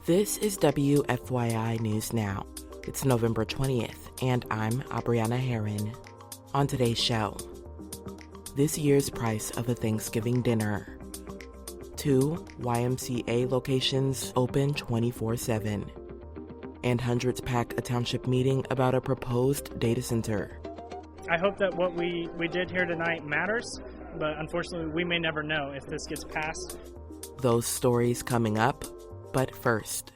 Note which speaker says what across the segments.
Speaker 1: This is WFYI News Now. It's November 20th, and I'm Abriana Herron. On today's show, this year's price of a Thanksgiving dinner. 2 YMCA locations open 24/7. And hundreds pack a township meeting about a proposed data center.
Speaker 2: I hope that what we did here tonight matters, but unfortunately we may never know if this gets passed.
Speaker 1: Those stories coming up, but first.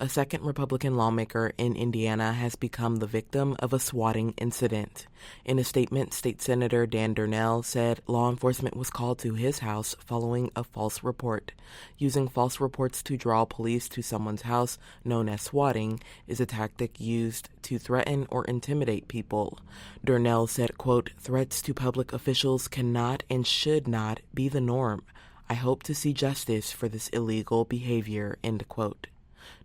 Speaker 1: A second Republican lawmaker in Indiana has become the victim of a swatting incident. In a statement, State Senator Dan Darnell said law enforcement was called to his house following a false report. Using false reports to draw police to someone's house, known as swatting, is a tactic used to threaten or intimidate people. Darnell said, quote, "Threats to public officials cannot and should not be the norm. I hope to see justice for this illegal behavior," end quote.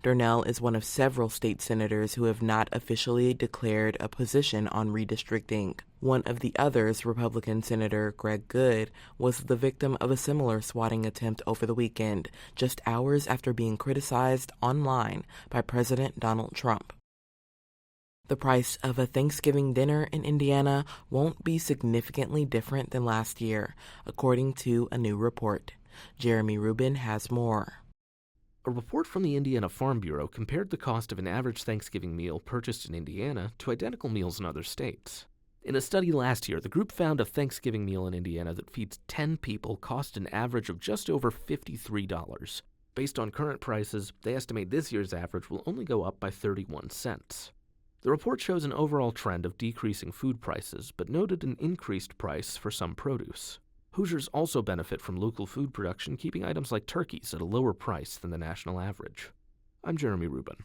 Speaker 1: Darnell is one of several state senators who have not officially declared a position on redistricting. One of the others, Republican Senator Greg Good, was the victim of a similar swatting attempt over the weekend, just hours after being criticized online by President Donald Trump. The price of a Thanksgiving dinner in Indiana won't be significantly different than last year, according to a new report. Jeremy Rubin has more.
Speaker 3: A report from the Indiana Farm Bureau compared the cost of an average Thanksgiving meal purchased in Indiana to identical meals in other states. In a study last year, the group found a Thanksgiving meal in Indiana that feeds 10 people cost an average of just over $53. Based on current prices, they estimate this year's average will only go up by 31 cents. The report shows an overall trend of decreasing food prices, but noted an increased price for some produce. Hoosiers also benefit from local food production, keeping items like turkeys at a lower price than the national average. I'm Jeremy Rubin.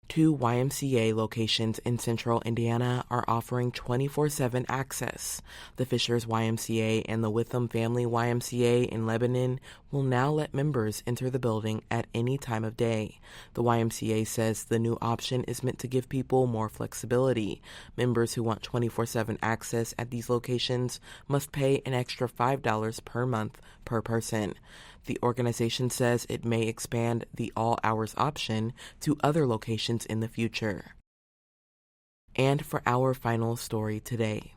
Speaker 1: 2 YMCA locations in central Indiana are offering 24/7 access. The Fishers YMCA and the Witham Family YMCA in Lebanon will now let members enter the building at any time of day. The YMCA says the new option is meant to give people more flexibility. Members who want 24/7 access at these locations must pay an extra $5 per month per person. The organization says it may expand the all-hours option to other locations in the future. And for our final story today.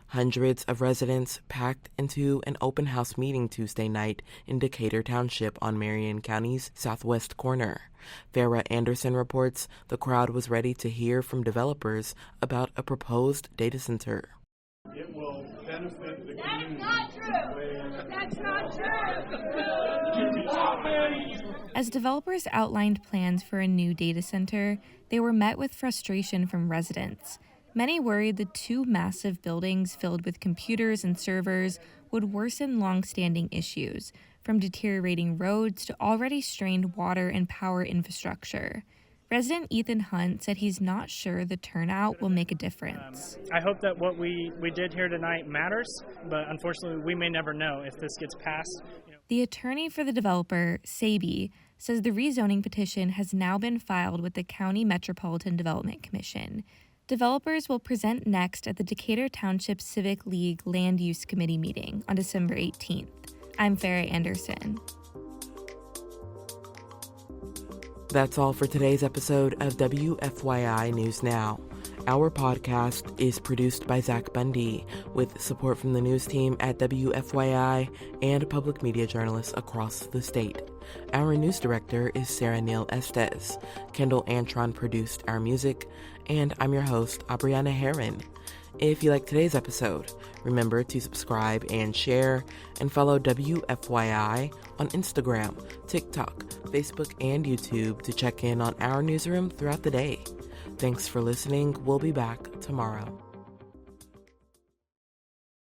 Speaker 1: Hundreds of residents packed into an open house meeting Tuesday night in Decatur Township on Marion County's southwest corner. Farrah Anderson reports the crowd was ready to hear from developers about a proposed data center.
Speaker 4: It will benefit the community.
Speaker 5: That's not true. That's not true.
Speaker 6: As developers outlined plans for a new data center, they were met with frustration from residents. Many worried the 2 massive buildings filled with computers and servers would worsen long-standing issues, from deteriorating roads to already strained water and power infrastructure. Resident Ethan Hunt said he's not sure the turnout will make a difference.
Speaker 2: I hope that what we did here tonight matters, but unfortunately we may never know if this gets passed.
Speaker 6: The attorney for the developer, Sabi, says the rezoning petition has now been filed with the County Metropolitan Development Commission. Developers will present next at the Decatur Township Civic League Land Use Committee meeting on December 18th. I'm Farrah Anderson.
Speaker 1: That's all for today's episode of WFYI News Now. Our podcast is produced by Zach Bundy with support from the news team at WFYI and public media journalists across the state. Our news director is Sarah Neal-Estes. Kendall Antron produced our music, and I'm your host, Abriana Herron. If you like today's episode, remember to subscribe and share, and follow WFYI on Instagram, TikTok, Facebook, and YouTube to check in on our newsroom throughout the day. Thanks for listening. We'll be back tomorrow.